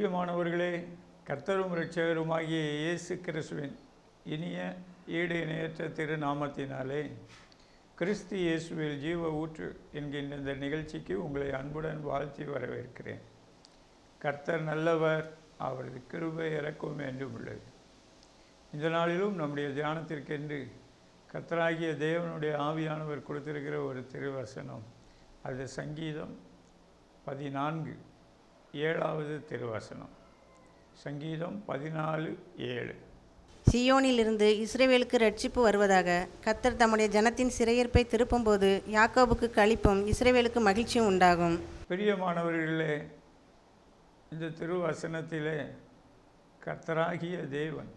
பிரியமானவர்களே, கர்த்தரும் இரட்சகருமாகிய இயேசு கிறிஸ்துவின் இனிய ஈடு இணையற்ற திருநாமத்தினாலே கிறிஸ்து இயேசுவில் ஜீவ ஊற்று என்கின்ற இந்த நிகழ்ச்சிக்கு உங்களை அன்புடன் வாழ்த்தி வரவேற்கிறேன். கர்த்தர் நல்லவர், அவரது கிருபை இரக்கம் என்றும் உள்ளது. இந்த நாளிலும் நம்முடைய தியானத்திற்கென்று கர்த்தராகிய தேவனுடைய ஆவியானவர் கொடுத்திருக்கிற ஒரு திருவசனம், அது சங்கீதம் 14 7வது திருவசனம். சங்கீதம் 14:7. சீயோனிலிருந்து இஸ்ரவேலுக்கு இரட்சிப்பு வருவதாக. கர்த்தர் தம்முடைய ஜனத்தின் சிறையிருப்பை திருப்பும்போது யாக்கோபுக்கு களிப்பும் இஸ்ரவேலுக்கு மகிழ்ச்சியும் உண்டாகும். பிரியமானவர்களே, இந்த திருவசனத்திலே கர்த்தராகிய தேவன்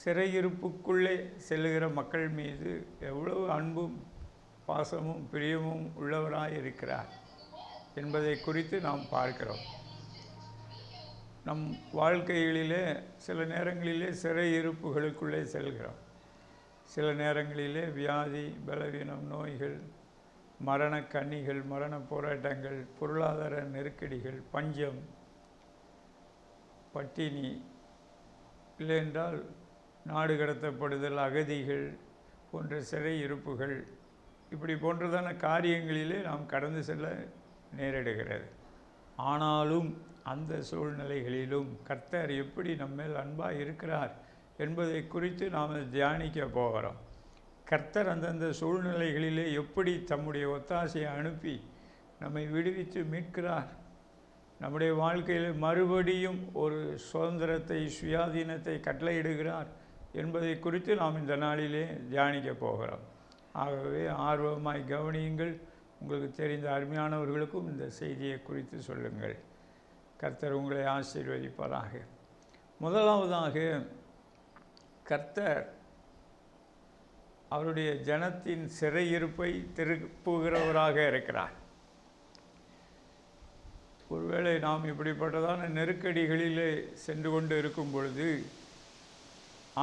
சிறையிருப்புக்குள்ளே செல்லுகிற மக்கள் மீது எவ்வளவு அன்பும் பாசமும் பிரியமும் உள்ளவராய் இருக்கிறார் என்பதை குறித்து நாம் பார்க்கிறோம். நம் வாழ்க்கைகளிலே சில நேரங்களிலே சிறையிருப்புகளுக்குள்ளே செல்கிறோம். சில நேரங்களிலே வியாதி, பலவீனம், நோய்கள், மரணக்கண்ணிகள், மரண போராட்டங்கள், பொருளாதார நெருக்கடிகள், பஞ்சம், பட்டினி, இல்லையென்றால் நாடு கடத்தப்படுதல், அகதிகள் போன்ற சிறையிருப்புகள், இப்படி போன்றதான காரியங்களிலே நாம் கடந்து செல்ல நேரிடுகிறது. ஆனாலும் அந்த சூழ்நிலைகளிலும் கர்த்தர் எப்படி நம்மேல் அன்பாக இருக்கிறார் என்பதை குறித்து நாம் தியானிக்க போகிறோம். கர்த்தர் அந்தந்த சூழ்நிலைகளிலே எப்படி தம்முடைய ஒத்தாசையை அனுப்பி நம்மை விடுவித்து மீட்கிறார், நம்முடைய வாழ்க்கையில் மறுபடியும் ஒரு சுதந்திரத்தை, சுயாதீனத்தை கட்டளையிடுகிறார் என்பதை குறித்து நாம் இந்த நாளிலே தியானிக்க போகிறோம். ஆகவே ஆர்வமாய் கவனியுங்கள். உங்களுக்கு தெரிந்த அருமையானவர்களுக்கும் இந்த செய்தியை குறித்து சொல்லுங்கள். கர்த்தர் உங்களை ஆசீர்வதிப்பதாக. முதலாவதாக, கர்த்தர் அவருடைய ஜனத்தின் சிறையிருப்பை திருப்புகிறவராக இருக்கிறார். ஒருவேளை நாம் இப்படிப்பட்டதான நெருக்கடிகளிலே சென்று கொண்டு இருக்கும் பொழுது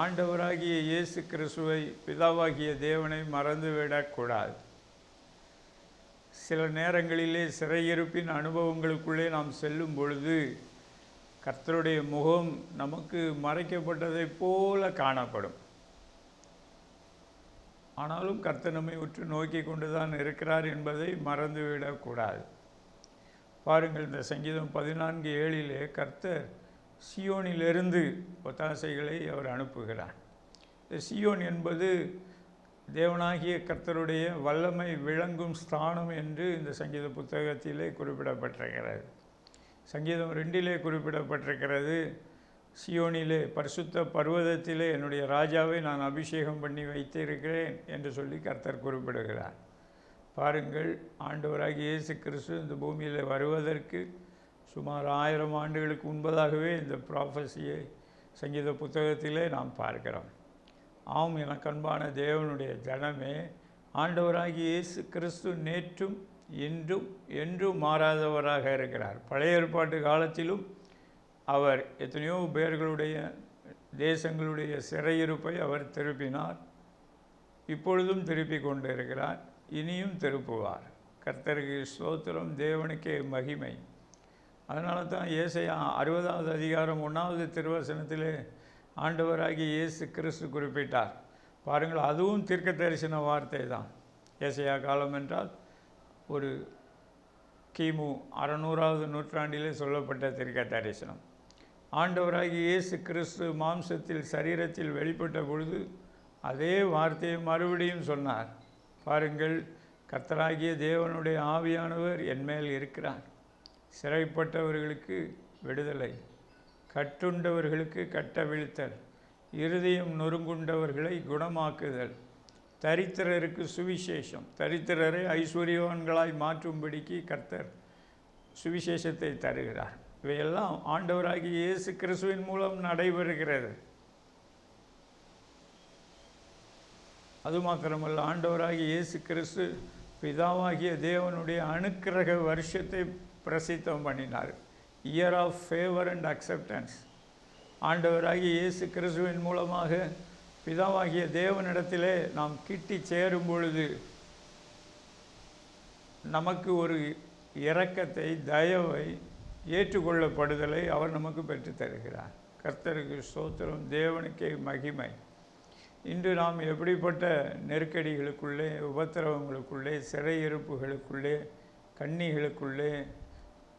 ஆண்டவராகிய இயேசு கிறிஸ்துவை, பிதாவாகிய தேவனை மறந்துவிடக்கூடாது. சில நேரங்களிலே சிறையிருப்பின் அனுபவங்களுக்குள்ளே நாம் செல்லும் பொழுது கர்த்தருடைய முகம் நமக்கு மறைக்கப்பட்டதைப் போல காணப்படும். ஆனாலும் கர்த்தர் நம்மை உற்று நோக்கி கொண்டு தான் இருக்கிறார் என்பதை மறந்துவிடக்கூடாது. பாருங்கள், இந்த சங்கீதம் 14:7 கர்த்தர் சீயோனிலிருந்து ஒத்தாசைகளை அவர் அனுப்புகிறார். இந்த சீயோன் என்பது தேவனாகிய கர்த்தருடைய வல்லமை விளங்கும் ஸ்தானம் என்று இந்த சங்கீத புத்தகத்திலே குறிப்பிடப்பட்டிருக்கிறது. சங்கீதம் 2 குறிப்பிடப்பட்டிருக்கிறது, சீயோனிலே பரிசுத்த பர்வதத்திலே என்னுடைய ராஜாவை நான் அபிஷேகம் பண்ணி வைத்திருக்கிறேன் என்று சொல்லி கர்த்தர் குறிப்பிடுகிறார். பாருங்கள், ஆண்டவராகிய இயேசு கிறிஸ்து இந்த பூமியில் வருவதற்கு சுமார் 1000 ஆண்டுகளுக்கு முன்பதாகவே இந்த ப்ராஃபஸியை சங்கீத புத்தகத்திலே நாம் பார்க்கிறோம். ஆம், எனக்கு அன்பான தேவனுடைய ஜனமே, ஆண்டவராகிய இயேசு கிறிஸ்து நேற்றும் இன்றும் என்றும் மாறாதவராக இருக்கிறார். பழைய ஏற்பாட்டு காலத்திலும் அவர் எத்தனையோ பேர்களுடைய தேசங்களுடைய சிறையிருப்பை அவர் திருப்பினார். இப்பொழுதும் திருப்பி கொண்டு இருக்கிறார், இனியும் திருப்புவார். கர்த்தருக்கு ஸ்தோத்திரம், தேவனுக்கே மகிமை. அதனால தான் ஏசாயா 60வது அதிகாரம் 1வது திருவசனத்திலே ஆண்டவராகிய இயேசு கிறிஸ்து குறிப்பிட்டார். பாருங்கள், அதுவும் தீர்க்க தரிசன வார்த்தை தான். ஏசாயா காலம் என்றால் ஒரு கிமு 600வது நூற்றாண்டிலே சொல்லப்பட்ட தீர்க்க தரிசனம். ஆண்டவராகிய இயேசு கிறிஸ்து மாம்சத்தில் சரீரத்தில் வெளிப்பட்ட பொழுது அதே வார்த்தையை மறுபடியும் சொன்னார். பாருங்கள், கர்த்தராகிய தேவனுடைய ஆவியானவர் என்மேல் இருக்கிறார். சிறைப்பட்டவர்களுக்கு விடுதலை, கட்டுண்டவர்களுக்கு கட்டவிழ்த்தல், இருதயம் நொறுங்குண்டவர்களை குணமாக்குதல், தரித்திரருக்கு சுவிசேஷம், தரித்திரரை ஐஸ்வர்யவான்களாய் மாற்றும்படிக்கு கர்த்தர் சுவிசேஷத்தை தருகிறார். இவையெல்லாம் ஆண்டவராகிய இயேசு கிறிஸ்துவின் மூலம் நடைபெறுகிறது. அது மாத்திரமல்ல, ஆண்டவராகிய இயேசு கிறிஸ்து பிதாவாகிய தேவனுடைய அனுக்கிரக வருஷத்தை பிரசித்தம் பண்ணினார். Year of favour and acceptance. ஆண்டவராகிய இயேசு கிறிஸ்துவின் மூலமாக பிதாவாகிய தேவனிடத்திலே நாம் கிட்டி சேரும் பொழுது நமக்கு ஒரு இரக்கத்தை, தயவை, ஏற்றுக்கொள்ளப்படுதலை அவர் நமக்கு பெற்றுத் தருகிறார். கர்த்தருக்கு ஸ்தோத்திரம், தேவனுக்கே மகிமை. இன்று நாம் எப்படிப்பட்ட நெருக்கடிகளுக்குள்ளே, உபத்திரவங்களுக்குள்ளே, சிறையிருப்புகளுக்குள்ளே, கண்ணிகளுக்குள்ளே,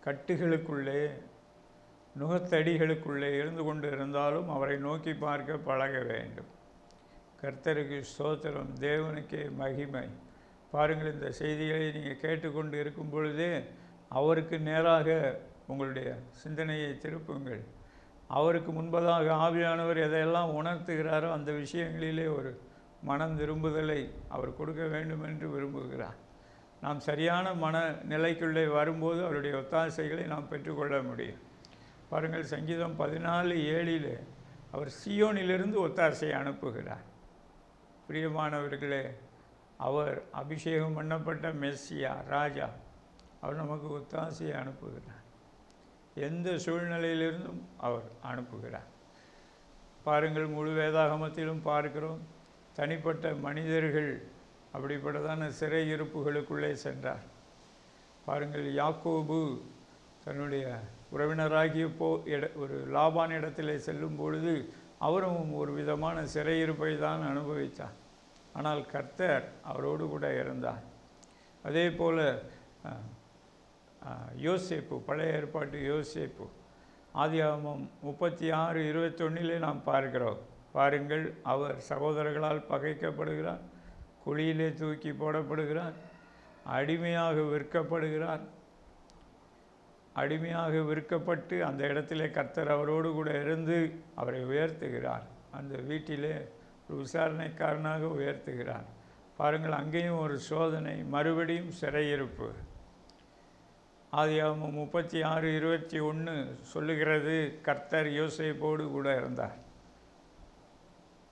கட்டுகளுக்குள்ளே, நுகத்தடிகளுக்குள்ளே இருந்து கொண்டு இருந்தாலும் அவரை நோக்கி பார்க்க பழக வேண்டும். கர்த்தருக்கு ஸ்தோத்திரம், தேவனுக்கே மகிமை. பாருங்கள், இந்த செய்திகளை நீங்கள் கேட்டுக்கொண்டு இருக்கும் பொழுதே அவருக்கு நேராக உங்களுடைய சிந்தனையை திருப்புங்கள். அவருக்கு முன்பதாக ஆவியானவர் எதையெல்லாம் உணர்த்துகிறாரோ அந்த விஷயங்களிலே ஒரு மனம் திரும்புதலை அவர் கொடுக்க வேண்டும் என்று விரும்புகிறார். நாம் சரியான மன நிலைக்குள்ளே வரும்போது அவருடைய ஒத்தாசைகளை நாம் பெற்றுக்கொள்ள முடியும். பாருங்கள், சங்கீதம் 14:7 அவர் சீயோனிலிருந்து ஒத்தாசையை அனுப்புகிறார். பிரியமானவர்களே, அவர் அபிஷேகம் பண்ணப்பட்ட மெஸ்ஸியா, ராஜா, அவர் நமக்கு ஒத்தாசையை அனுப்புகிறார். எந்த சூழ்நிலையிலிருந்தும் அவர் அனுப்புகிறார். பாருங்கள், முழு வேதாகமத்திலும் பார்க்கிறோம், தனிப்பட்ட மனிதர்கள் அப்படிப்பட்டதான சிறையிருப்புகளுக்குள்ளே சென்றார். பாருங்கள், யாக்கோபு தன்னுடைய உறவினராகிய ஒரு லாபான் இடத்திலே செல்லும் பொழுது அவரும் ஒரு விதமான சிறையிருப்பை தான் அனுபவித்தார். ஆனால் கர்த்தர் அவரோடு கூட இருந்தார். அதே போல் யோசேப்பு, பழைய ஏற்பாட்டு யோசேப்பு, ஆதியாகமம் 36:21 நாம் பார்க்கிறோம். பாருங்கள், அவர் சகோதரர்களால் பகைக்கப்படுகிறார், குழியிலே தூக்கி போடப்படுகிறார், அடிமையாக விற்கப்படுகிறார். அடிமையாக விற்கப்பட்டு அந்த இடத்திலே கர்த்தர் அவரோடு கூட இருந்து அவரை உயர்த்துகிறார். அந்த வீட்டிலே ஒரு விசாரணைக்காரனாக உயர்த்துகிறார். பாருங்கள், அங்கேயும் ஒரு சோதனை, மறுபடியும் சிறையிருப்பு. ஆதியாகமம் 36:21 சொல்லுகிறது, கர்த்தர் யோசேப்போடு கூட இருந்தார்.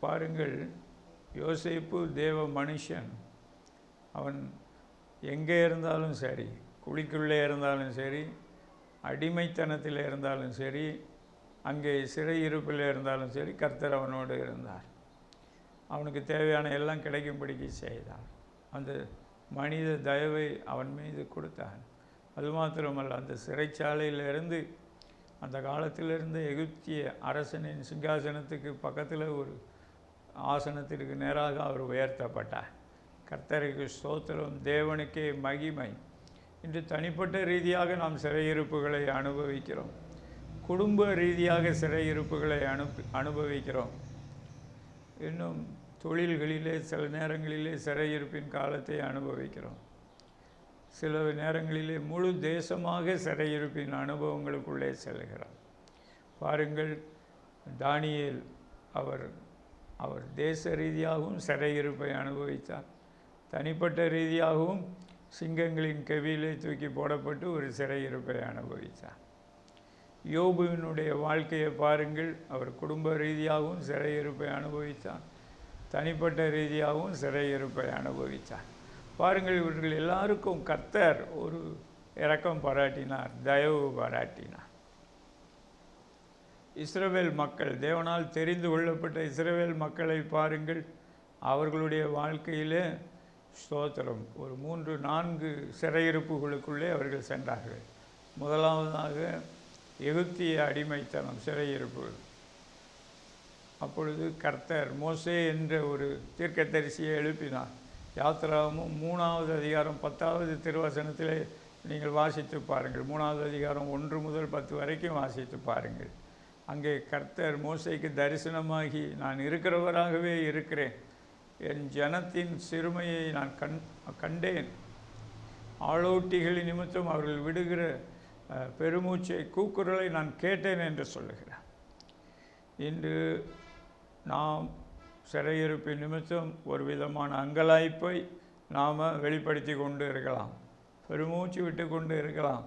பாருங்கள், யோசேப்பு தேவ மனுஷன். அவன் எங்கே இருந்தாலும் சரி, குழிக்குள்ளே இருந்தாலும் சரி, அடிமைத்தனத்தில் இருந்தாலும் சரி, அங்கே சிறையிருப்பில் இருந்தாலும் சரி, கர்த்தர் அவனோடு இருந்தார். அவனுக்கு தேவையான எல்லாம் கிடைக்கும்படிக்கு செய்தார். அந்த மனித தயவை அவன் மீது கொடுத்தான். அது மாத்திரமல்ல, அந்த சிறைச்சாலையிலிருந்து, அந்த காலத்திலிருந்து எகிப்திய அரசனின் சிங்காசனத்துக்கு பக்கத்தில் ஒரு ஆசனத்திற்கு நேராக அவர் உயர்த்தப்பட்டார். கர்த்தருக்கு ஸ்தோத்திரம், தேவனுக்கே மகிமை. இன்று தனிப்பட்ட ரீதியாக நாம் சிறையிருப்புகளை அனுபவிக்கிறோம். குடும்ப ரீதியாக சிறையிருப்புகளை அனுபவிக்கிறோம். இன்னும் தொழில்களிலே சில நேரங்களிலே சிறையிருப்பின் காலத்தை அனுபவிக்கிறோம். சில நேரங்களிலே முழு தேசமாக சிறையிருப்பின் அனுபவங்களுக்குள்ளே செல்கிறோம். பாருங்கள், தானியேல் அவர் தேச ரீதியாகவும் சிறையிருப்பை அனுபவித்தார். தனிப்பட்ட ரீதியாகவும் சிங்கங்களின் கெவியிலே தூக்கி போடப்பட்டு ஒரு சிறையிருப்பை அனுபவித்தார். யோபுவினுடைய வாழ்க்கையை பாருங்கள், அவர் குடும்ப ரீதியாகவும் சிறையிருப்பை அனுபவித்தார், தனிப்பட்ட ரீதியாகவும் சிறையிருப்பை அனுபவித்தார். பாருங்கள், இவர்கள் எல்லாருக்கும் கர்த்தர் ஒரு இரக்கம் பாராட்டினார், தயவு பாராட்டினார். இஸ்ரவேல் மக்கள், தேவனால் தெரிந்து கொள்ளப்பட்ட இஸ்ரவேல் மக்களை பாருங்கள், அவர்களுடைய வாழ்க்கையிலே ஸ்தோத்திரம் ஒரு 3-4 சிறையிருப்புகளுக்குள்ளே அவர்கள் சென்றார்கள். முதலாவதாக எகிப்திய அடிமைத்தனம் சிறையிருப்பு. அப்பொழுது கர்த்தர் மோசே என்ற ஒரு தீர்க்கதரிசியை எழுப்பினார். யாத்திராகமம் 3வது அதிகாரம் 10வது திருவசனத்திலே நீங்கள் வாசித்து பாருங்கள். 3வது அதிகாரம் 1 முதல் 10 வரைக்கும் வாசித்து பாருங்கள். அங்கே கர்த்தர் மோசேக்கு தரிசனமாகி, நான் இருக்கிறவராகவே இருக்கிறேன், என் ஜனத்தின் சிறுமையை நான் கண்டேன், ஆளோட்டிகளின் நிமித்தம் அவர்கள் விடுகிற பெருமூச்சை கூக்குரலை நான் கேட்டேன் என்று சொல்லுகிறார். இன்று நாம் சிறையிருப்பின் நிமித்தம் ஒரு விதமான அங்கலாய்ப்பை நாம் வெளிப்படுத்தி கொண்டு இருக்கலாம், பெருமூச்சு விட்டு கொண்டு இருக்கலாம்,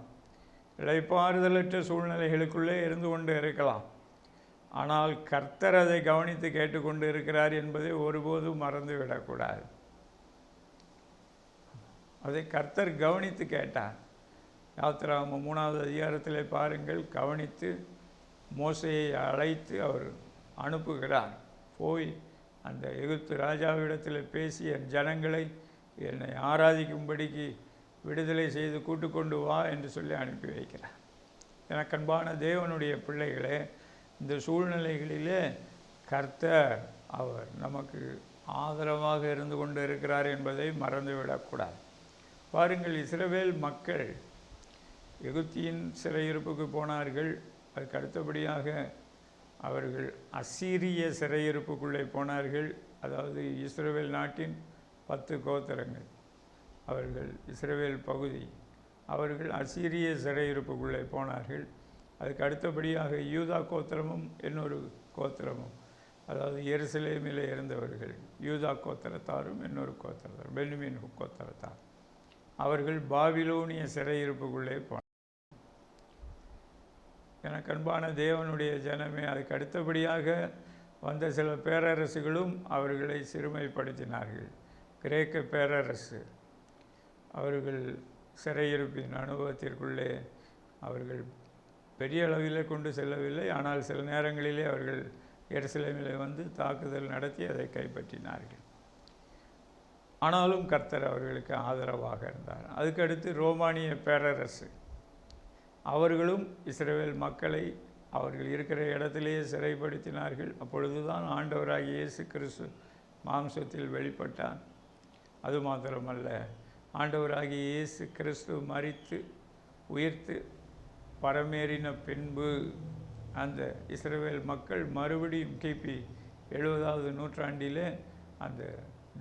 இளைப்பாறுதலற்ற சூழ்நிலைகளுக்குள்ளே இருந்து கொண்டு இருக்கலாம். ஆனால் கர்த்தர் அதை கவனித்து கேட்டுக்கொண்டு இருக்கிறார் என்பதை ஒருபோதும் மறந்துவிடக்கூடாது. அதை கர்த்தர் கவனித்து கேட்டார். யாத்திராகமம் 3வது அதிகாரத்திலே பாருங்கள், கவனித்து மோசேயை அழைத்து அவர் அனுப்புகிறார். போய் அந்த எகிப்து ராஜாவிடத்தில் பேசி என் ஜனங்களை என்னை ஆராதிக்கும்படிக்கு விடுதலை செய்து கூட்டு கொண்டு வா என்று சொல்லி அனுப்பி வைக்கிறார். எனக்கன்பான தேவனுடைய பிள்ளைகளே, இந்த சூழ்நிலைகளிலே கர்த்தர் அவர் நமக்கு ஆதரவாக இருந்து கொண்டு இருக்கிறார் என்பதை மறந்துவிடக்கூடாது. பாருங்கள், இஸ்ரவேல் மக்கள் எகிப்தின் சிறையிருப்புக்கு போனார்கள். அதுக்கு அடுத்தபடியாக அவர்கள் அசீரிய சிறையிருப்புக்குள்ளே போனார்கள். அதாவது இஸ்ரவேல் நாட்டின் 10 கோத்திரங்கள், அவர்கள் இஸ்ரவேல் பகுதி, அவர்கள் அசீரிய சிறையிருப்புக்குள்ளே போனார்கள். அதுக்கு அடுத்தபடியாக யூதா கோத்திரமும் இன்னொரு கோத்திரமும், அதாவது எருசலேமில் இருந்தவர்கள் யூதா கோத்திரத்தாரும் இன்னொரு கோத்திரத்தார் பென்யமீன் கோத்திரத்தார், அவர்கள் பாபிலோனிய சிறையிருப்புக்குள்ளே போனார். எனக்கு அன்பான தேவனுடைய ஜனமே, அதுக்கு அடுத்தபடியாக வந்த சில பேரரசுகளும் அவர்களை சிறுமைப்படுத்தினார்கள். கிரேக்க பேரரசு, அவர்கள் சிறையிருப்பின் அனுபவத்திற்குள்ளே அவர்கள் பெரிய அளவில் கொண்டு செல்லவில்லை. ஆனால் சில நேரங்களிலே அவர்கள் எருசலேமிலே வந்து தாக்குதல் நடத்தி அதை கைப்பற்றினார்கள். ஆனாலும் கர்த்தர் அவர்களுக்கு ஆதரவாக இருந்தார். அதுக்கடுத்து ரோமானிய பேரரசு, அவர்களும் இஸ்ரவேல் மக்களை அவர்கள் இருக்கிற இடத்திலேயே சிறைப்படுத்தினார்கள். அப்பொழுதுதான் ஆண்டவராகிய இயேசு கிறிஸ்து மாம்சத்தில் வெளிப்பட்டார். அது மாத்திரமல்ல, ஆண்டவராகிய இயேசு கிறிஸ்து மரித்து உயிர்த்து பரமேறின பின்பு அந்த இஸ்ரவேல் மக்கள் மறுபடியும் கிபி 70வது நூற்றாண்டிலே அந்த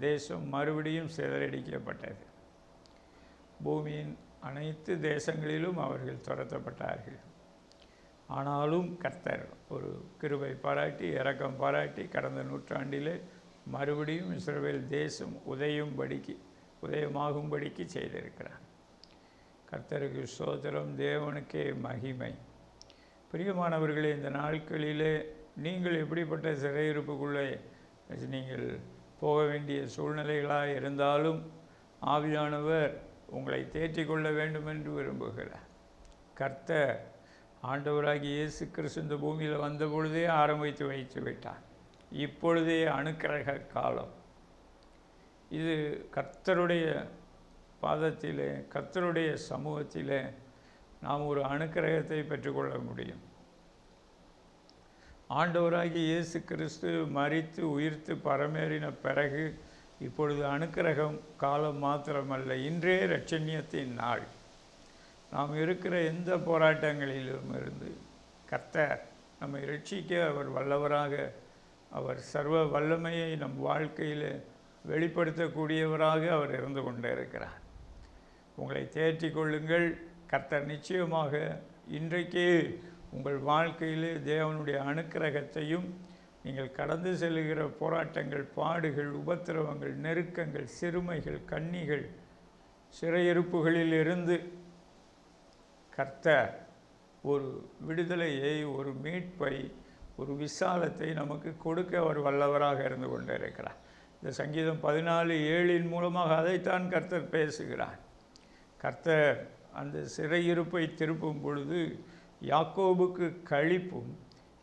தேசம் மறுபடியும் சிதறடிக்கப்பட்டது. பூமியின் அனைத்து தேசங்களிலும் அவர்கள் துரத்தப்பட்டார்கள். ஆனாலும் கர்த்தர் ஒரு கிருபை பாராட்டி, இரக்கம் பாராட்டி, கடந்த நூற்றாண்டிலே மறுபடியும் இஸ்ரவேல் தேசம் உதயமாகும்படிக்கு செய்திருக்கிறார். கர்த்தருக்கு ஸ்தோத்திரம், தேவனுக்கே மகிமை. பிரியமானவர்களே, இந்த நாட்களிலே நீங்கள் எப்படிப்பட்ட சிறையிருப்புக்குள்ளே நீங்கள் போக வேண்டிய சூழ்நிலைகளாக இருந்தாலும் ஆவியானவர் உங்களை தேற்றிக்கொள்ள வேண்டும் என்று விரும்புகிறார். கர்த்தர் ஆண்டவராகிய இயேசு கிறிஸ்து இந்த பூமியில் வந்த பொழுதே ஆரம்பித்து வைத்து விட்டார். இப்பொழுதே அனுக்கிரக காலம். இது கர்த்தருடைய பாதத்திலே, கர்த்தருடைய சமூகத்திலே நாம் ஒரு அனுக்கிரகத்தை பெற்றுக்கொள்ள முடியும். ஆண்டவராகிய இயேசு கிறிஸ்து மரித்து உயிர்த்து பரமேறின பிறகு இப்பொழுது அனுக்கிரகம் காலம் மாத்திரமல்ல, இன்றே இரட்சணியத்தின் நாள். நாம் இருக்கிற எந்த போராட்டங்களிலும் இருந்து கர்த்தர் நம்மை ரட்சிக்க அவர் வல்லவராக, அவர் சர்வ வல்லமையை நம் வாழ்க்கையில் வெளிப்படுத்தக்கூடியவராக அவர் இருந்து கொண்டே இருக்கிறார். உங்களை தேற்றி கொள்ளுங்கள். கர்த்தர் நிச்சயமாக இன்றைக்கே உங்கள் வாழ்க்கையிலே தேவனுடைய அனுக்கிரகத்தையும், நீங்கள் கடந்து செல்லுகிற போராட்டங்கள், பாடுகள், உபத்திரவங்கள், நெருக்கங்கள், சிறுமைகள், கண்ணிகள், சிறையிருப்புகளில் இருந்து கர்த்தர் ஒரு விடுதலையை, ஒரு மீட்பை, ஒரு விசாலத்தை நமக்கு கொடுக்க அவர் வல்லவராக இருந்து கொண்டே இருக்கிறார். இந்த சங்கீதம் 14:7 மூலமாக அதைத்தான் கர்த்தர் பேசுகிறார். கர்த்தர் அந்த சிறையிருப்பை திருப்பும் பொழுது யாக்கோபுக்கு களிப்பும்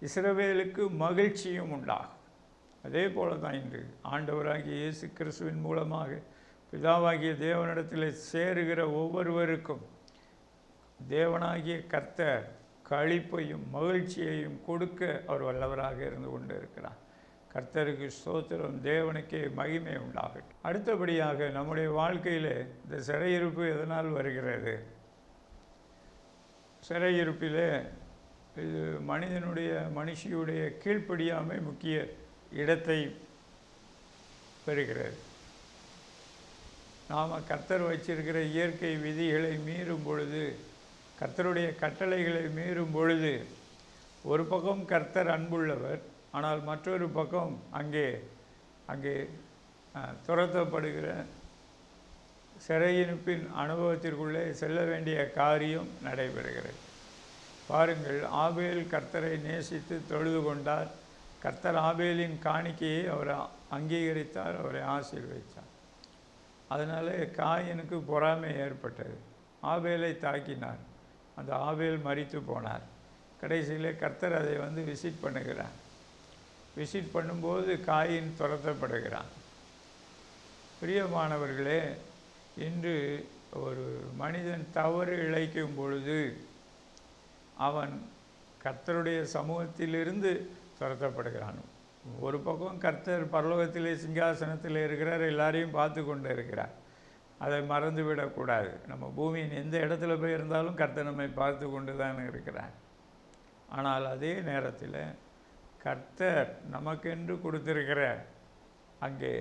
இஸ்ரவேலுக்கு மகிழ்ச்சியும் உண்டாகும். அதே போல தான் இன்று ஆண்டவராகிய இயேசு கிறிஸ்துவின் மூலமாக பிதாவாகிய தேவனிடத்தில் சேருகிற ஒவ்வொருவருக்கும் தேவனாகிய கர்த்தர் களிப்பையும் மகிழ்ச்சியையும் கொடுக்க அவர் வல்லவராக இருந்து கொண்டு இருக்கிறார். கர்த்தருக்கு ஸ்தோத்திரம், தேவனுக்கே மகிமை உண்டாகட்டும். அடுத்தபடியாக நம்முடைய வாழ்க்கையில் இந்த சிறையிருப்பு எதனால் வருகிறது? சிறையிருப்பிலே இது மனுஷியுடைய கீழ்ப்படியாமை முக்கிய இடத்தை பெறுகிறது. நாம் கர்த்தர் வச்சிருக்கிற இயற்கை விதிகளை மீறும் பொழுது, கர்த்தருடைய கட்டளைகளை மீறும் பொழுது, ஒரு பக்கம் கர்த்தர் அன்புள்ளவர், ஆனால் மற்றொரு பக்கம் அங்கே துரத்தப்படுகிற சிறையிருப்பின் அனுபவத்திற்குள்ளே செல்ல வேண்டிய காரியம் நடைபெறுகிறது. பாருங்கள், ஆபேல் கர்த்தரை நேசித்து தொழுது கொண்டார். கர்த்தர் ஆபேலின் காணிக்கையை அவர் அங்கீகரித்தார், அவரை ஆசீர்வதித்தார். அதனால் காயினுக்கு பொறாமை ஏற்பட்டது. ஆபேலை தாக்கினார். அந்த ஆபேல் மரித்து போனார். கடைசியில் கர்த்தர் அதை விசிட் பண்ணுகிறார். விசிட் பண்ணும்போது காயின் துரத்தப்படுகிறான். பிரியமானவர்களே, இன்று ஒரு மனிதன் தவறு இழைக்கும் பொழுது அவன் கர்த்தருடைய சமூகத்திலிருந்து துரத்தப்படுகிறான். ஒரு பக்கம் கர்த்தர் பரலோகத்திலே சிங்காசனத்தில் இருக்கிறார், எல்லாரையும் பார்த்து கொண்டு இருக்கிறார். அதை மறந்து விடக்கூடாது. நம்ம பூமியின் எந்த இடத்துல போய் இருந்தாலும் கர்த்தர் நம்மை பார்த்து கொண்டு தான் இருக்கிறார். ஆனால் அதே நேரத்தில் கர்த்தர் நமக்கென்று கொடுத்திருக்கிற அங்கே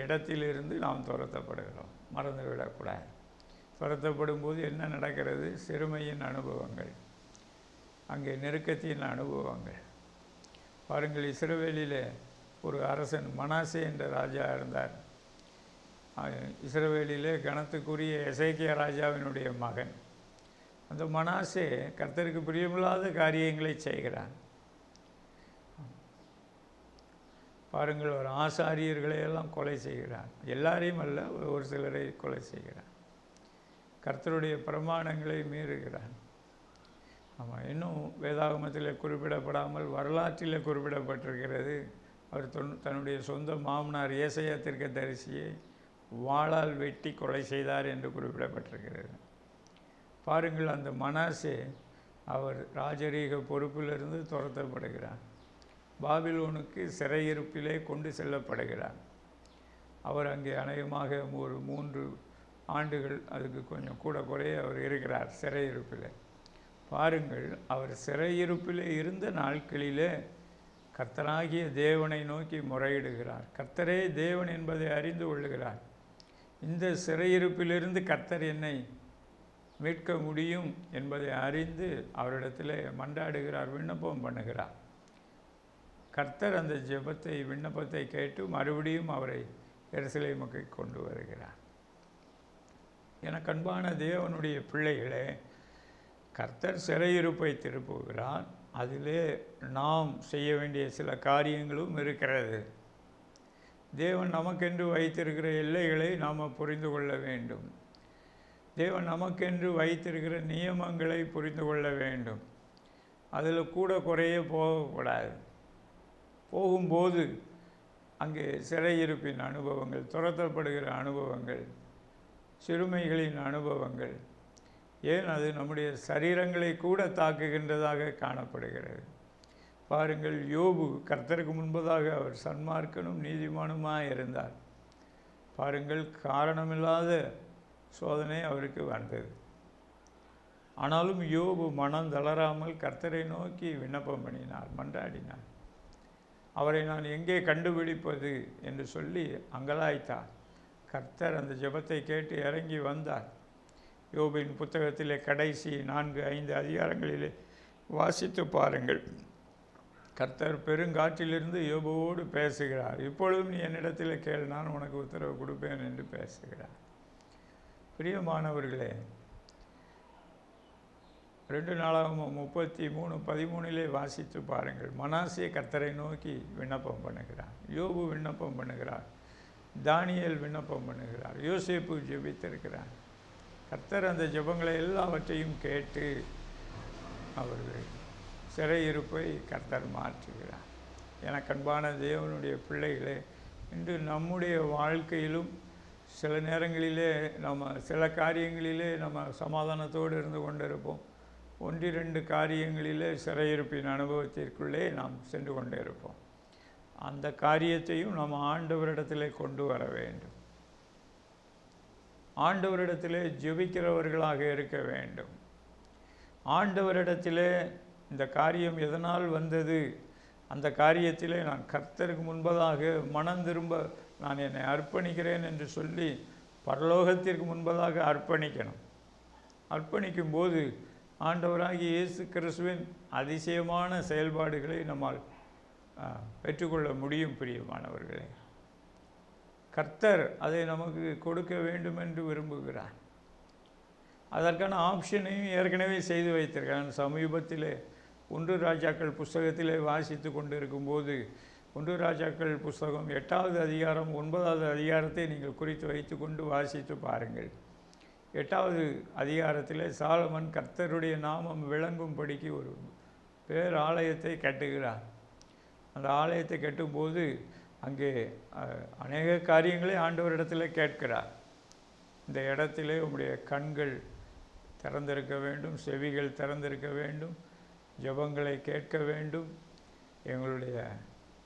இடத்திலிருந்து நாம் துரத்தப்படுகிறோம், மறந்து விடக்கூடாது. துரத்தப்படும் போது என்ன நடக்கிறது? சிறுமையின் அனுபவங்கள், அங்கே நெருக்கத்தின் அனுபவங்கள். பாருங்கள், இஸ்ரவேலிலே ஒரு அரசன் மனாசே என்ற ராஜா இருந்தார். இஸ்ரவேலிலே கனத்துக்குரிய எசேக்கியா ராஜாவினுடைய மகன். அந்த மனாசே கர்த்தருக்கு பிரியமில்லாத காரியங்களை செய்கிறான். பாருங்கள், ஒரு ஆசாரியர்களை எல்லாம் கொலை செய்கிறான். எல்லாரையும் அல்ல, ஒரு சிலரை கொலை செய்கிறான். கர்த்தருடைய பிரமாணங்களை மீறுகிறான். ஆமாம், இன்னும் வேதாகமத்தில் குறிப்பிடப்படாமல் வரலாற்றில் குறிப்பிடப்பட்டிருக்கிறது. அவர் தன்னுடைய சொந்த மாமனார் ஏசாயா தீர்க்கதரிசியை வாளால் வெட்டி கொலை செய்தார் என்று குறிப்பிடப்பட்டிருக்கிறது. பாருங்கள், அந்த மனாசே அவர் ராஜரீக பொறுப்பிலிருந்து துரத்தப்படுகிறார். பாபிலோனுக்கு சிறையிருப்பிலே கொண்டு செல்லப்படுகிறார். அவர் அங்கே அநேகமாக ஒரு 3 ஆண்டுகள், அதுக்கு கொஞ்சம் கூட குறைய அவர் இருக்கிறார் சிறையிருப்பில். பாருங்கள், அவர் சிறையிருப்பில் இருந்த நாட்களிலே கர்த்தராகிய தேவனை நோக்கி முறையிடுகிறார். கர்த்தரே தேவன் என்பதை அறிந்து கொள்ளுகிறார். இந்த சிறையிருப்பிலிருந்து கர்த்தர் என்னை மீட்க முடியும் என்பதை அறிந்து அவரிடத்தில் மன்றாடுகிறார், விண்ணப்பம் பண்ணுகிறார். கர்த்தர் அந்த ஜெபத்தை, விண்ணப்பத்தை கேட்டு மறுபடியும் அவரை எருசலேமுக்கு கொண்டு வருகிறார். எனக்கு அன்பான தேவனுடைய பிள்ளைகளே, கர்த்தர் சிறையிருப்பை திருப்புகிறார். அதிலே நாம் செய்ய வேண்டிய சில காரியங்களும் இருக்கிறது. தேவன் நமக்கென்று வைத்திருக்கிற எல்லைகளை நாம் புரிந்து கொள்ள வேண்டும். தேவன் நமக்கென்று வைத்திருக்கிற நியமங்களை புரிந்து கொள்ள வேண்டும். அதில் கூட குறைய போகக்கூடாது. போகும்போது அங்கே சிறையிருப்பின் அனுபவங்கள், துரத்தப்படுகிற அனுபவங்கள், சிறுமைகளின் அனுபவங்கள், ஏன் அது நம்முடைய சரீரங்களை கூட தாக்குகின்றதாக காணப்படுகிறது. பாருங்கள், யோபு கர்த்தருக்கு முன்பதாக அவர் சன்மார்க்கனும் நீதிமானுமாக இருந்தார். பாருங்கள், காரணமில்லாத சோதனை அவருக்கு வந்தது. ஆனாலும் யோபு மனம் தளராமல் கர்த்தரை நோக்கி விண்ணப்பம் பண்ணினார், மன்றாடினார். அவரை நான் எங்கே கண்டுபிடிப்பது என்று சொல்லி அங்கலாய்த்தார். கர்த்தர் அந்த ஜெபத்தை கேட்டு இறங்கி வந்தார். யோபின் புத்தகத்திலே கடைசி 4-5 அதிகாரங்களிலே வாசித்து பாருங்கள். கர்த்தர் பெருங்காற்றிலிருந்து யோபுவோடு பேசுகிறார். இப்பொழுதும் நீ என்னிடத்தில் கேள், நான் உனக்கு உத்தரவு கொடுப்பேன் என்று பேசுகிறார். பிரியமானவர்களே, 2 நாளாகமம் 33:13 வாசித்து பாருங்கள். மனாசே கர்த்தரை நோக்கி விண்ணப்பம் பண்ணுகிறார், யோபு விண்ணப்பம் பண்ணுகிறார், தானியேல் விண்ணப்பம் பண்ணுகிறார், யோசேப்பு ஜெபித்திருக்கிறார். கர்த்தர் அந்த ஜெபங்களை எல்லாவற்றையும் கேட்டு அவர்கள் சிறையிருப்பை கர்த்தர் மாற்றுகிறார். எனக்கு அன்பான தேவனுடைய பிள்ளைகளே, இன்று நம்முடைய வாழ்க்கையிலும் சில நேரங்களிலே நம்ம சில காரியங்களிலே நம்ம சமாதானத்தோடு இருந்து கொண்டிருப்போம். 1-2 காரியங்களிலே சிறையிருப்பின் அனுபவத்திற்குள்ளே நாம் சென்று கொண்டே இருப்போம். அந்த காரியத்தையும் நாம் ஆண்டவரிடத்திலே கொண்டு வர வேண்டும். ஆண்டவரிடத்திலே ஜெபிக்கிறவர்களாக இருக்க வேண்டும். ஆண்டவரிடத்திலே இந்த காரியம் எதனால் வந்தது, அந்த காரியத்திலே நான் கர்த்தருக்கு முன்பதாக மனம் திரும்ப நான் என்னை அர்ப்பணிக்கிறேன் என்று சொல்லி பரலோகத்திற்கு முன்பதாக அர்ப்பணிக்கணும். அர்ப்பணிக்கும் போது ஆண்டவராகிய இயேசு கிறிஸ்துவின் அதிசயமான செயல்பாடுகளை நம்மால் பெற்றுக்கொள்ள முடியும். பிரியமானவர்களே, கர்த்தர் அதை நமக்கு கொடுக்க வேண்டும் என்று விரும்புகிறார். அதற்கான ஆப்ஷனையும் ஏற்கனவே செய்து வைத்திருக்கிறான். சமீபத்திலே 1 ராஜாக்கள் புஸ்தகத்திலே வாசித்து கொண்டு இருக்கும்போது 1 ராஜாக்கள் புஸ்தகம் 8வது அதிகாரம் 9வது அதிகாரத்தை நீங்கள் குறித்து வைத்து கொண்டு வாசித்து பாருங்கள். 8வது அதிகாரத்தில் சாலமன் கர்த்தருடைய நாமம் விளங்கும்படிக்கு ஒரு பேராலயத்தை கட்டுகிறார். அந்த ஆலயத்தை கட்டும்போது அங்கே அநேக காரியங்களை ஆண்டவரிடத்தில் கேட்கிறார். இந்த இடத்திலே உம்முடைய கண்கள் திறந்திருக்க வேண்டும், செவிகள் திறந்திருக்க வேண்டும், ஜெபங்களை கேட்க வேண்டும். எங்களுடைய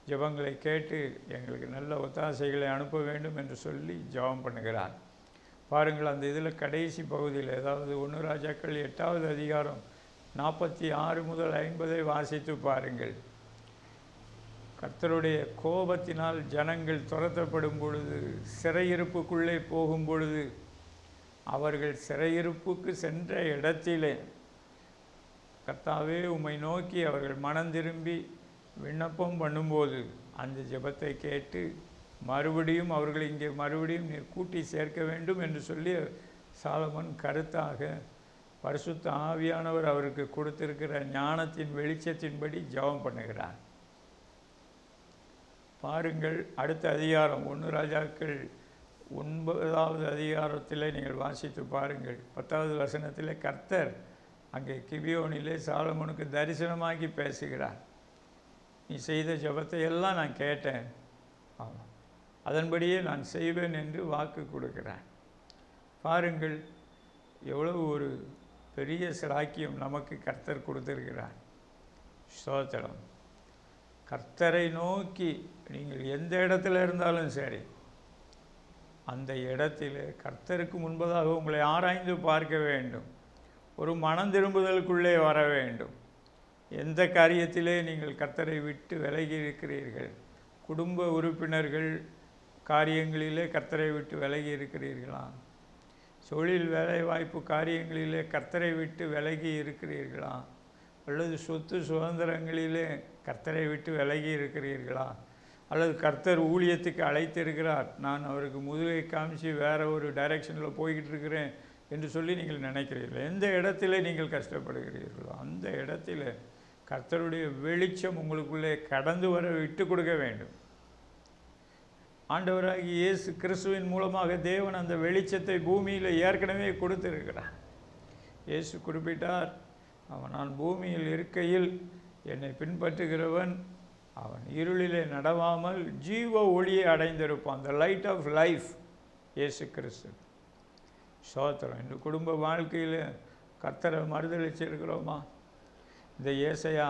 ஜெபங்களை கேட்டு எங்களுக்கு நல்ல ஒத்தாசைகளை அனுப்ப வேண்டும் என்று சொல்லி ஜெபம் பண்ணுகிறார். பாருங்கள், அந்த இதில் கடைசி பகுதியில், அதாவது 1 ராஜாக்கள் 8வது அதிகாரம் 46 முதல் 50 வாசித்து பாருங்கள். கர்த்தருடைய கோபத்தினால் ஜனங்கள் துரத்தப்படும் பொழுது, சிறையிருப்புக்குள்ளே போகும் பொழுது, அவர்கள் சிறையிருப்புக்கு சென்ற இடத்திலே கர்த்தாவே உம்மை நோக்கி அவர்கள் மனம் திரும்பி விண்ணப்பம் பண்ணும்போது அந்த ஜெபத்தை கேட்டு மறுபடியும் அவர்களை இங்கே மறுபடியும் நீர் கூட்டி சேர்க்க வேண்டும் என்று சொல்லி சாலமன் கருத்தாக பரிசுத்த ஆவியானவர் அவருக்கு கொடுத்திருக்கிற ஞானத்தின் வெளிச்சத்தின்படி ஜெபம் பண்ணுகிறார். பாருங்கள், அடுத்த அதிகாரம் 1 ராஜாக்கள் 9வது அதிகாரத்தில் நீங்கள் வாசித்து பாருங்கள். 10வது வசனத்தில் கர்த்தர் அங்கே கிபியோனிலே சாலமோனுக்கு தரிசனமாகி பேசுகிறார். நீ செய்த ஜெபத்தை எல்லாம் நான் கேட்டேன், ஆமாம், அதன்படியே நான் செய்வேன் என்று வாக்கு கொடுக்கிறார். பாருங்கள், எவ்வளவு ஒரு பெரிய சிலாக்கியம் நமக்கு கர்த்தர் கொடுத்திருக்கிறார். ஸ்தோத்திரம். கர்த்தரை நோக்கி நீங்கள் எந்த இடத்துல இருந்தாலும் சரி, அந்த இடத்தில் கர்த்தருக்கு முன்பதாக உங்களை ஆராய்ந்து பார்க்க வேண்டும். ஒரு மனம் திரும்புதலுக்குள்ளே வர வேண்டும். எந்த காரியத்திலே நீங்கள் கர்த்தரை விட்டு விலகி இருக்கிறீர்கள்? குடும்ப உறுப்பினர்கள் காரியங்களிலே கர்த்தரை விட்டு விலகி இருக்கிறீர்களா? தொழில் வேலைவாய்ப்பு காரியங்களிலே கர்த்தரை விட்டு விலகி இருக்கிறீர்களா? அல்லது சொத்து சுதந்திரங்களிலே கர்த்தரை விட்டு விலகி இருக்கிறீர்களா? அல்லது கர்த்தர் ஊழியத்துக்கு அழைத்திருக்கிறார், நான் அவருக்கு முதுகை காமிச்சு வேறு ஒரு டைரெக்ஷனில் போய்கிட்டு இருக்கிறேன் என்று சொல்லி நீங்கள் நினைக்கிறீர்கள். எந்த இடத்துல நீங்கள் கஷ்டப்படுகிறீர்களோ அந்த இடத்துல கர்த்தருடைய வெளிச்சம் உங்களுக்குள்ளே கடந்து வர விட்டு கொடுக்க வேண்டும். ஆண்டவராகிய இயேசு கிறிஸ்துவின் மூலமாக தேவன் அந்த வெளிச்சத்தை பூமியில் ஏற்கனவே கொடுத்திருக்கிறார். இயேசு குறிப்பிட்டார், நான் பூமியில் இருக்கையில் என்னை பின்பற்றுகிறவன் அவன் இருளிலே நடவாமல் ஜீவ ஒளியை அடைந்திருப்பான். த லைட் ஆஃப் லைஃப் இயேசு கிறிஸ்து. ஸ்தோத்திரம். இந்த குடும்ப வாழ்க்கையில் கர்த்தரை மறுதளிச்சிருக்கிறோமா? இந்த ஏசாயா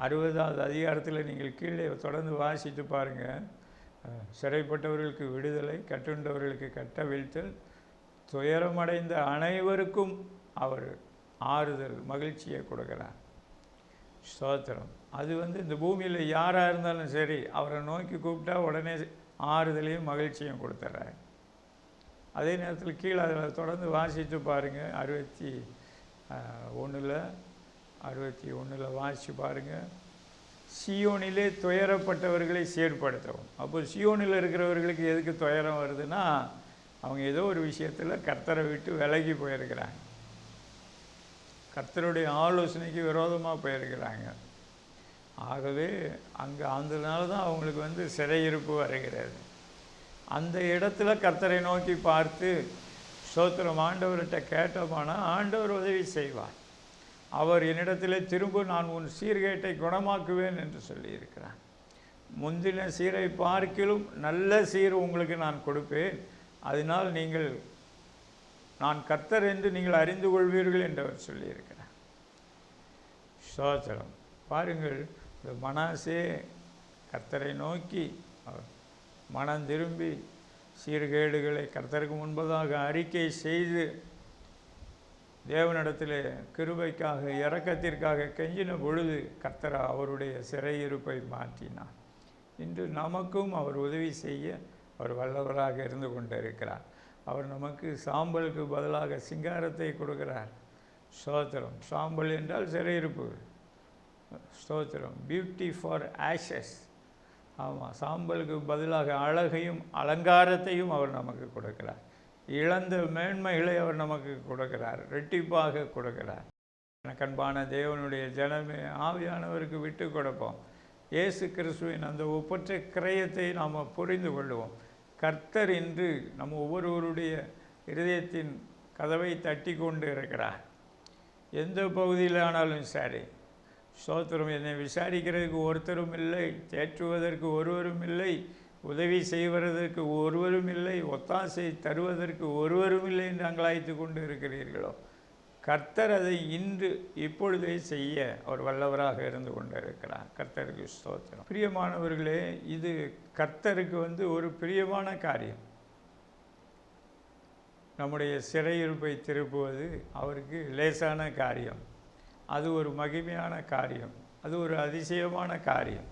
60வது அதிகாரத்தில் நீங்கள் கீழே தொடர்ந்து வாசித்து பாருங்கள். சிறைப்பட்டவர்களுக்கு விடுதலை, கட்டுண்டவர்களுக்கு கட்டவிழ்த்தல், துயரமடைந்த அனைவருக்கும் அவர் ஆறுதல், மகிழ்ச்சியை கொடுக்கிறார். ஸ்தோத்திரம். அது இந்த பூமியில் யாராக இருந்தாலும் சரி, அவரை நோக்கி கூப்பிட்டா உடனே ஆறுதலையும் மகிழ்ச்சியும் கொடுத்துட்றாரு. அதே நேரத்தில் கீழே அதில் தொடர்ந்து வாசித்து பாருங்கள். 61 வாசித்து பாருங்கள். சியோனிலே துயரப்பட்டவர்களை சீர்படுத்தவும். அப்போ சியோனில் இருக்கிறவர்களுக்கு எதுக்கு துயரம் வருதுன்னா, அவங்க ஏதோ ஒரு விஷயத்தில் கர்த்தரை விட்டு விலகி போயிருக்கிறாங்க, கர்த்தருடைய ஆலோசனைக்கு விரோதமாக போயிருக்கிறாங்க. ஆகவே அங்கே அதனால தான் அவங்களுக்கு சிறையிருப்பு வருகிறது. அந்த இடத்துல கர்த்தரை நோக்கி பார்த்து ஸ்தோத்திரம் ஆண்டவர்கிட்ட கேட்டோமானா ஆண்டவர் உதவி செய்வார். அவர் என்னிடத்தில் திரும்ப நான் உன் சீர்கேட்டை குணமாக்குவேன் என்று சொல்லியிருக்கிறார். முந்தின சீரை பார்க்கிலும் நல்ல சீர் உங்களுக்கு நான் கொடுப்பேன், அதனால் நீங்கள் நான் கர்த்தர் என்று நீங்கள் அறிந்து கொள்வீர்கள் என்று அவர் சொல்லியிருக்கிறார். ஸ்தோத்திரம். பாருங்கள், இந்த மனாசே கர்த்தரை நோக்கி அவர் மனம் திரும்பி சீர்கேடுகளை கர்த்தருக்கு முன்பதாக அறிக்கை செய்து தேவனிடத்தில் கிருபைக்காக இரக்கத்திற்காக கெஞ்சின பொழுது கர்த்தர் அவருடைய சிறையிருப்பை மாற்றினார். இன்று நமக்கும் அவர் உதவி செய்ய அவர் வல்லவராக இருந்து கொண்டிருக்கிறார். அவர் நமக்கு சாம்பலுக்கு பதிலாக சிங்காரத்தை கொடுக்கிறார். ஸ்தோத்திரம். சாம்பல் என்றால் சிறையிருப்பு. ஸ்தோத்திரம். Beauty for Ashes. ஆமாம், சாம்பலுக்கு பதிலாக அழகையும் அலங்காரத்தையும் அவர் நமக்கு கொடுக்கிறார். இழந்த மேன்மைகளை அவர் நமக்கு கொடுக்கிறார், ரெட்டிப்பாக கொடுக்கிறார். கண்பான தேவனுடைய ஜனமே, ஆவியானவருக்கு விட்டு கொடுப்போம். இயேசு கிறிஸ்துவின் அந்த ஒப்பற்ற கிரயத்தை நாம் புரிந்து கொள்வோம். கர்த்தர் இன்று நம்ம ஒவ்வொருவருடைய இருதயத்தின் கதவை தட்டி கொண்டு இருக்கிறார். எந்த பகுதியில் ஆனாலும் சரி, ஸ்தோத்திரம். என்னை விசாரிக்கிறதுக்கு ஒருத்தரும் இல்லை, தேற்றுவதற்கு ஒருவரும் இல்லை, உதவி செய்வதற்கு ஒருவரும் இல்லை, ஒத்தாசை தருவதற்கு ஒருவரும் இல்லை என்று அங்கலாய்த்து கொண்டு இருக்கிறீர்களோ, கர்த்தர் அதை இன்று இப்பொழுதே செய்ய அவர் வல்லவராக இருந்து கொண்டிருக்கிறார். கர்த்தருக்கு ஸ்தோத்திரம். பிரியமானவர்களே, இது கர்த்தருக்கு ஒரு பிரியமான காரியம். நம்முடைய சிறையிருப்பை திருப்புவது அவருக்கு லேசான காரியம். அது ஒரு மகிமையான காரியம். அது ஒரு அதிசயமான காரியம்.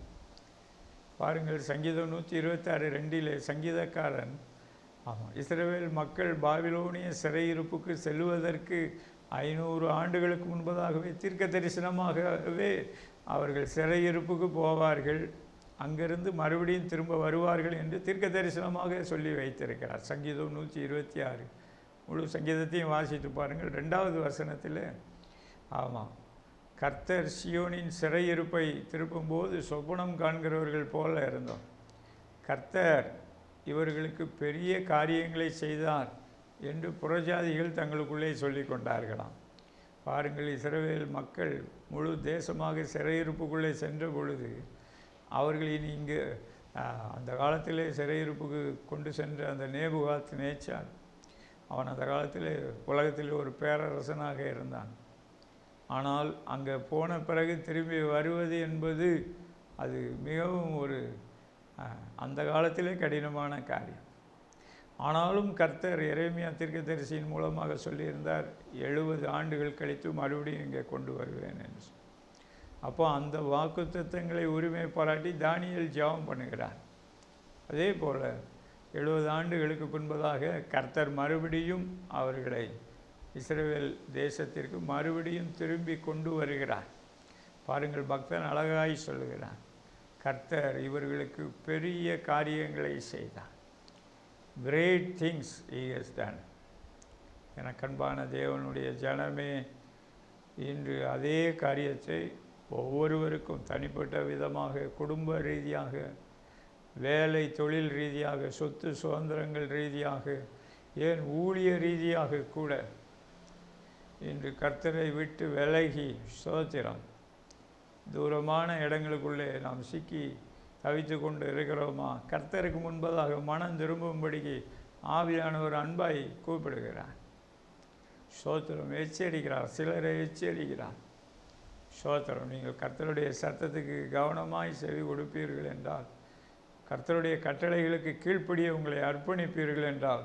பாருங்கள், சங்கீதம் 126:2 சங்கீதக்காரன் இஸ்ரவேல் மக்கள் பாபிலோனிய சிறையிருப்புக்கு செல்வதற்கு 500 ஆண்டுகளுக்கு முன்பதாகவே தீர்க்க தரிசனமாகவே அவர்கள் சிறையிருப்புக்கு போவார்கள், அங்கிருந்து மறுபடியும் திரும்ப வருவார்கள் என்று தீர்க்க தரிசனமாக சொல்லி வைத்திருக்கிறார். சங்கீதம் 126 முழு சங்கீதத்தையும் வாசித்து பாருங்கள். 2வது வசனத்தில் கர்த்தர் சியோனின் சிறையிருப்பை திருப்பும்போது சொப்பனம் காண்கிறவர்கள் போல இருந்தோம். கர்த்தர் இவர்களுக்கு பெரிய காரியங்களை செய்தார் என்று புறஜாதிகள் தங்களுக்குள்ளே சொல்லி கொண்டார்களாம். பாருங்கள், இஸ்ரவேல் மக்கள் முழு தேசமாக சிறையிருப்புக்குள்ளே சென்ற பொழுது அவர்கள் இங்கு அந்த காலத்திலே சிறையிருப்புக்கு கொண்டு சென்ற அந்த நேபுகாத் நேச்சார், அவன் அந்த காலத்தில் உலகத்தில் ஒரு பேரரசனாக இருந்தான். ஆனால் அங்கே போன பிறகு திரும்பி வருவது என்பது அது மிகவும் அந்த காலத்திலே கடினமான காரியம். ஆனாலும் கர்த்தர் எரேமியா தீர்க்கதரிசியின் மூலமாக சொல்லியிருந்தார், 70 ஆண்டுகள் கழித்து மறுபடியும் இங்கே கொண்டு வருவேன் என்று. அப்போ அந்த வாக்குத்தத்தங்களை உரிமை பாராட்டி தானியேல் ஜெபம் பண்ணுகிறார். அதே போல் 70 ஆண்டுகளுக்கு பின்பதாக கர்த்தர் மறுபடியும் அவர்களை இஸ்ரவேல் தேசத்திற்கு மறுபடியும் திரும்பி கொண்டு வருகிறார். பாருங்கள், பக்தன் அழகாய் சொல்லுகிறார், கர்த்தர் இவர்களுக்கு பெரிய காரியங்களை செய்தார். Great things he has done. எனக்கு அன்பான தேவனுடைய ஜனமே, இன்று அதே காரியத்தை ஒவ்வொருவருக்கும் தனிப்பட்ட விதமாக, குடும்ப ரீதியாக, வேலை தொழில் ரீதியாக, சொத்து சுதந்திரங்கள் ரீதியாக, ஏன் ஊழிய ரீதியாக கூட இன்று கர்த்தரை விட்டு விலகி ஸ்தோத்திரம் தூரமான இடங்களுக்குள்ளே நாம் சிக்கி தவித்து கொண்டு இருக்கிறோமா? கர்த்தருக்கு முன்பதாக மனம் திரும்பும்படிக்கு ஆவியானவர் அன்பாய் கூப்பிடுகிறார். ஸ்தோத்திரம், எச்சரிக்கிறார், சிலரை எச்சரிக்கிறார். ஸ்தோத்திரம், நீங்கள் கர்த்தருடைய சத்தத்துக்கு கவனமாய் செவி கொடுப்பீர்கள் என்றால், கர்த்தருடைய கட்டளைகளுக்கு கீழ்ப்படிய உங்களை அர்ப்பணிப்பீர்கள் என்றால்,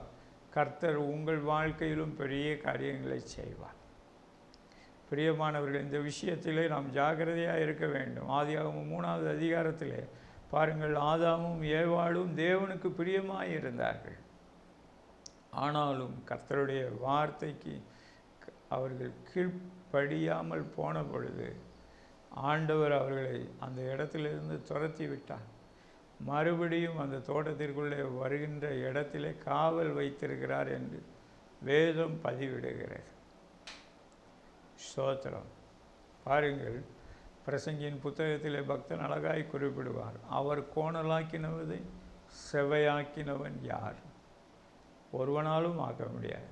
கர்த்தர் உங்கள் வாழ்க்கையிலும் பெரிய காரியங்களை செய்வார். பிரியமானவர்கள், இந்த விஷயத்திலே நாம் ஜாக்கிரதையாக இருக்க வேண்டும். ஆதியாகமம் 3வது அதிகாரத்திலே பாருங்கள், ஆதாமும் ஏவாளும் தேவனுக்கு பிரியமாய் இருந்தார்கள். ஆனாலும் கர்த்தருடைய வார்த்தைக்கு அவர்கள் கீழ்ப்படியாமல் போன பொழுது ஆண்டவர் அவர்களை அந்த இடத்திலிருந்து துரத்தி விட்டார். மறுபடியும் அந்த தோட்டத்திற்குள்ளே வருகின்ற இடத்திலே காவல் வைத்திருக்கிறார் என்று வேதம் பதிவிடுகிறது. ஸ்தோத்திரம். பாருங்கள், பிரசங்கியின் புத்தகத்திலே பக்தன் அழகாய் குறிப்பிடுவார், அவர் கோணலாக்கினவதை செவையாக்கினவன் யார்? ஒருவனாலும் ஆக்க முடியாது,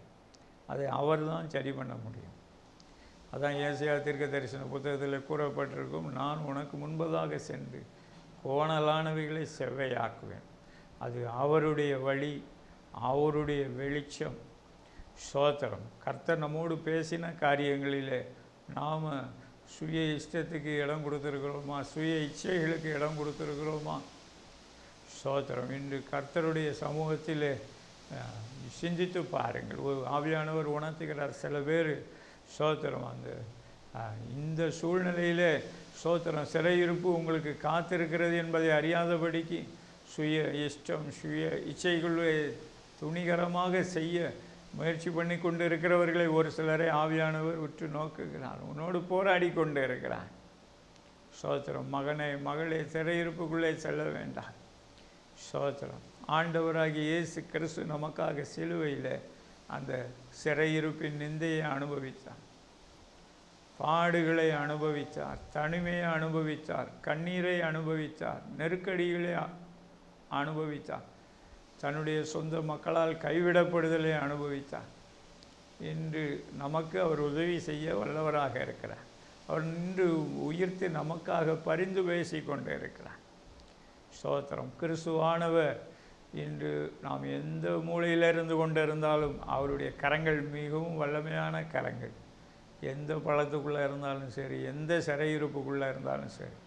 அதை அவர்தான் சரி பண்ண முடியும். அதான் ஏசாயா தீர்க்க தரிசன புத்தகத்தில் கூறப்பட்டிருக்கும், நான் உனக்கு முன்பதாக சென்று கோணலானவைகளை செவ்வையாக்குவேன். அது அவருடைய வழி, அவருடைய வெளிச்சம். ஸ்தோத்திரம். கர்த்தர் நம்மோடு பேசின காரியங்களிலே நாம் சுய இஷ்டத்துக்கு இடம் கொடுத்துருக்கிறோமா? சுய இச்சைகளுக்கு இடம் கொடுத்துருக்கிறோமா? ஸ்தோத்திரம். இன்று கர்த்தருடைய சமூகத்திலே சிந்தித்து பாருங்கள். ஒரு ஆவியானவர் உணர்த்துகிறார். சில பேர் ஸ்தோத்திரம் இந்த சூழ்நிலையிலே ஸ்தோத்திரம் சிறையிருப்பு உங்களுக்கு காத்திருக்கிறது என்பதை அறியாதபடிக்கு சுய இஷ்டம், சுய இச்சைகளை துணிகரமாக செய்ய முயற்சி பண்ணி கொண்டு இருக்கிறவர்களை ஒரு சிலரை ஆவியானவர் உற்று நோக்குகிறார். உன்னோடு போராடி கொண்டு இருக்கிறார். ஸ்தோத்திரம். மகனே, மகளே, சிறையிருப்புக்குள்ளே செல்ல வேண்டாம். ஸ்தோத்திரம். ஆண்டவராகிய இயேசு கிறிஸ்து நமக்காக சிலுவையில் அந்த சிறையிருப்பின் நிந்தையை அனுபவித்தார், பாடுகளை அனுபவித்தார், தனிமையை அனுபவித்தார், கண்ணீரை அனுபவித்தார், நெருக்கடிகளை அனுபவித்தார், தன்னுடைய சொந்த மக்களால் கைவிடப்படுதலை அனுபவித்தார். இன்று நமக்கு அவர் உதவி செய்ய வல்லவராக இருக்கிறார். அவர் இன்று உயிர்த்து நமக்காக பரிந்து பேசி கொண்டு இருக்கிறார். ஸ்தோத்திரம். கிறிஸ்துவானவர் இன்று நாம் எந்த மூலையில் இருந்து கொண்டு இருந்தாலும் அவருடைய கரங்கள் மிகவும் வல்லமையான கரங்கள். எந்த பள்ளத்துக்குள்ளே இருந்தாலும் சரி, எந்த சிறையிருப்புக்குள்ளே இருந்தாலும் சரி,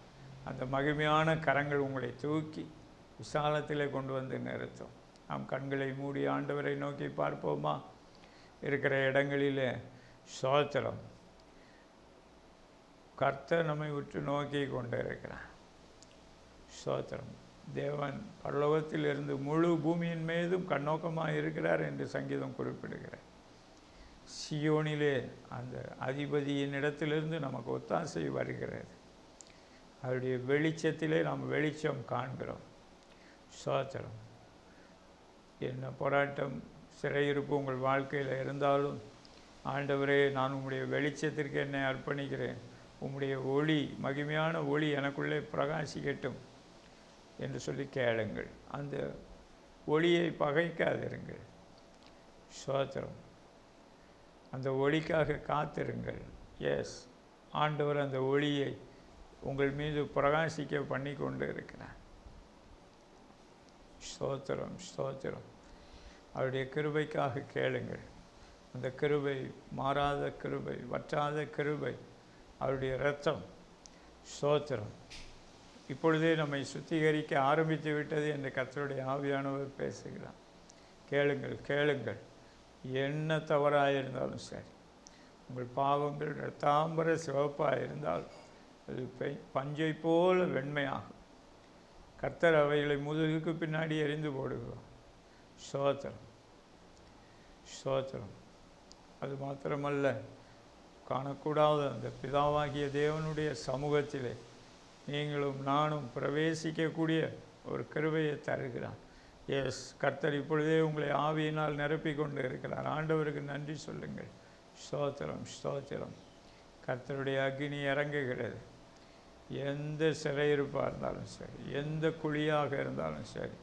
அந்த மகிமையான கரங்கள் உங்களை தூக்கி விசாலத்திலே கொண்டு வந்து நிறுத்தும். நாம் கண்களை மூடி ஆண்டவரை நோக்கி பார்ப்போமா? இருக்கிற இடங்களிலே ஸ்தோத்திரம். கர்த்தர் நம்மை உற்று நோக்கி கொண்டு இருக்கிறார். ஸ்தோத்திரம். தேவன் பரலோகத்தில் இருந்து முழு பூமியின் மீதும் கண்ணோக்கமாக இருக்கிறார் என்று சங்கீதம் குறிப்பிடுகிறார். சியோனிலே அந்த அதிபதியின் இடத்திலிருந்து நமக்கு ஒத்தாசை வருகிறது. அவருடைய வெளிச்சத்திலே நாம் வெளிச்சம் காண்கிறோம். ஸ்தோத்திரம். என்ன போராட்டம், சிறையிருப்பு உங்கள் வாழ்க்கையில் இருந்தாலும், ஆண்டவரே, நான் உம்முடைய வெளிச்சத்திற்கு என்னை அர்ப்பணிக்கிறேன், உம்முடைய ஒளி, மகிமையான ஒளி எனக்குள்ளே பிரகாசிக்கட்டும் என்று சொல்லி கேளுங்கள். அந்த ஒளியை பகைக்காதிருங்கள். ஸ்தோத்திரம். அந்த ஒளிக்காக காத்திருங்கள். எஸ், ஆண்டவர் அந்த ஒளியை உங்கள் மீது பிரகாசிக்க பண்ணி கொண்டு இருக்கிறார். ஸ்தோத்திரம், ஸ்தோத்திரம். அவருடைய கிருபைக்காக கேளுங்கள். அந்த கிருபை மாறாத கிருபை, வற்றாத கிருபை, அவருடைய இரத்தம். ஸ்தோத்திரம். இப்பொழுதே நம்மை சுத்திகரிக்க ஆரம்பித்து விட்டது என்று கர்த்தருடைய ஆவியானவர் பேசுகிறார். கேளுங்கள், கேளுங்கள். என்ன தவறாக இருந்தாலும் சரி, உங்கள் பாவங்கள் இரத்தாம்பர சிவப்பாக இருந்தால் அது பஞ்சை போல வெண்மையாகும். கர்த்தர் அவைகளை முதுகுக்கு பின்னாடி எறிந்து போடுகிறோம். ஸ்தோத்திரம், ஸ்தோத்திரம். அது மாத்திரமல்ல, காணக்கூடாத அந்த பிதாவாகிய தேவனுடைய சமூகத்திலே நீங்களும் நானும் பிரவேசிக்கக்கூடிய ஒரு கிருபையை தருகிறார். எஸ், கர்த்தர் இப்பொழுதே உங்களை ஆவியினால் நிரப்பி கொண்டு இருக்கிறார். ஆண்டவருக்கு நன்றி சொல்லுங்கள். ஸ்தோத்திரம், ஸ்தோத்திரம். கர்த்தருடைய அக்கினி இறங்குகிறது. எந்த சிறையிருப்பாக இருந்தாலும் சரி, எந்த குழியாக இருந்தாலும் சரி,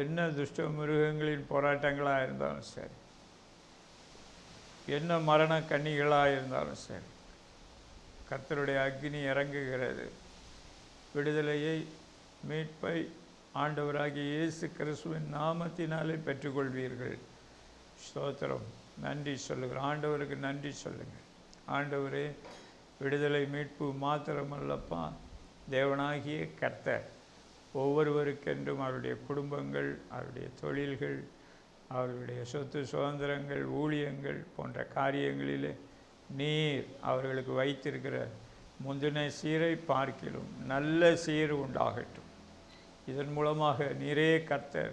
என்ன துஷ்ட மிருகங்களின் போராட்டங்களாக இருந்தாலும் சரி, என்ன மரண கன்னிகளாக இருந்தாலும் சரி, கர்த்தருடைய அக்கினி இறங்குகிறது. விடுதலையை, மீட்பை ஆண்டவராகிய இயேசு கிறிஸ்துவின் நாமத்தினாலே பெற்றுக்கொள்வீர்கள். ஸ்தோத்திரம். நன்றி சொல்லுங்கள். ஆண்டவருக்கு நன்றி சொல்லுங்கள். ஆண்டவரே, விடுதலை மீட்பு மாத்திரமல்லப்பா, தேவனாகிய கர்த்தர் ஒவ்வொருவருக்கென்றும் அவருடைய குடும்பங்கள், அவருடைய தொழில்கள், அவர்களுடைய சொத்து சுதந்திரங்கள், ஊழியங்கள் போன்ற காரியங்களிலே நீர் அவர்களுக்கு வைத்திருக்கிற முந்தின சீரை பார்க்கிலும் நல்ல சீர் உண்டாகட்டும். இதன் மூலமாக நீரே கர்த்தர்,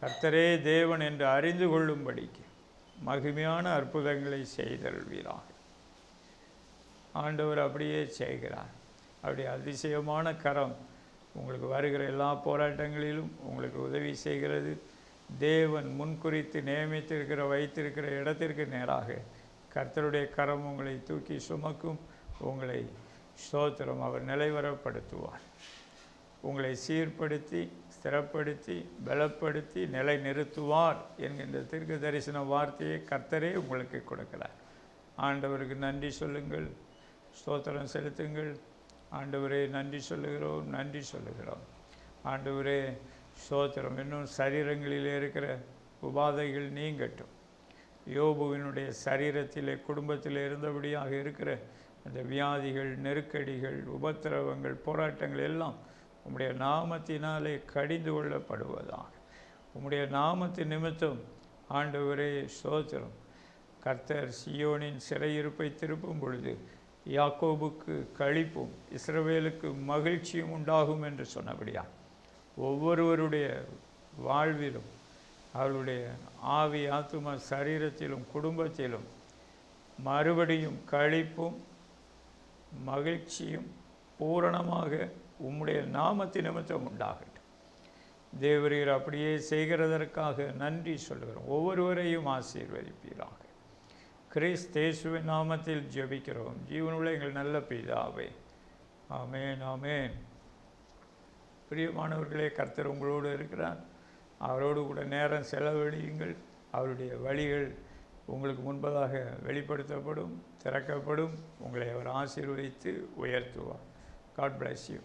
கர்த்தரே தேவன் என்று அறிந்து கொள்ளும்படிக்கு மகிமையான அற்புதங்களை செய்தல்வீராக. ஆண்டவர் அப்படியே செய்கிறார். அவருடைய அதிசயமான கரம் உங்களுக்கு வருகிற எல்லா போராட்டங்களிலும் உங்களுக்கு உதவி செய்கிறது. தேவன் முன்குறித்து நியமித்திருக்கிற வைத்திருக்கிற இடத்திற்கு நேராக கர்த்தருடைய கரம் உங்களை தூக்கி சுமக்கும். உங்களை ஸ்தோத்திரம் அவர் நிலைவரப்படுத்துவார். உங்களை சீர்படுத்தி, ஸ்திரப்படுத்தி, பலப்படுத்தி நிலை நிறுத்துவார் என்கின்ற தீர்க்க தரிசன வார்த்தையை கர்த்தரே உங்களுக்கு கொடுக்கிறார். ஆண்டவருக்கு நன்றி சொல்லுங்கள். ஸ்தோத்திரம் செலுத்துங்கள். ஆண்டவரே, நன்றி சொல்லுகிறோம், நன்றி சொல்லுகிறோம். ஆண்டவரே, ஸ்தோத்திரம். இன்னும் சரீரங்களில் இருக்கிற உபாதைகள் நீங்கட்டும். யோபுவினுடைய சரீரத்திலே, குடும்பத்தில் இருந்தபடியாக இருக்கிற அந்த வியாதிகள், நெருக்கடிகள், உபத்திரவங்கள், போராட்டங்கள் எல்லாம் உம்முடைய நாமத்தினாலே கடிந்து கொள்ளப்படுவதாக. உம்முடைய நாமத்தின் நிமித்தம் ஆண்டவரே ஸ்தோத்திரம். கர்த்தர் சியோனின் சிறையிருப்பை திருப்பும் பொழுது யாக்கோபுக்கு களிப்பும் இஸ்ரவேலுக்கு மகிழ்ச்சியும் உண்டாகும் என்று சொன்னபடியா ஒவ்வொருவருடைய வாழ்விலும், அவருடைய ஆவி, ஆத்தும, சரீரத்திலும், குடும்பத்திலும் மறுபடியும் களிப்பும் மகிழ்ச்சியும் பூரணமாக உம்முடைய நாமத்தின் நிமித்தம் உண்டாகட்டும். தேவரீர் அப்படியே செய்கிறதற்காக நன்றி சொல்கிறோம். ஒவ்வொருவரையும் ஆசீர்வதிப்பீராக. கிறிஸ்தேசுவின் நாமத்தில் ஜெபிக்கிறோம் ஜீவனுள்ள எங்கள் நல்ல பிதாவே. ஆமேன், ஆமேன். பிரியமானவர்களே, கர்த்தர் உங்களோடு இருக்கிறார். அவரோடு கூட நேரம் செலவழியுங்கள். அவருடைய வழிகள் உங்களுக்கு முன்பதாக வெளிப்படுத்தப்படும், திறக்கப்படும். உங்களை அவர் ஆசீர்வதித்து உயர்த்துவார். God bless you.